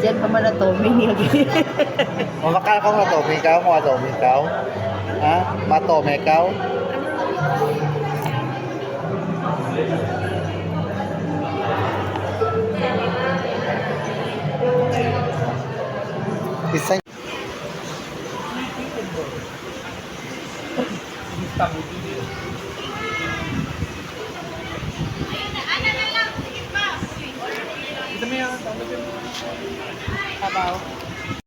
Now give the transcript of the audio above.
Diyan pa man na to, mini lagi. Mamakal ka mga tomi ikaw, mga tomi ikaw. Ha? Matome ikaw. Isa Sabaw.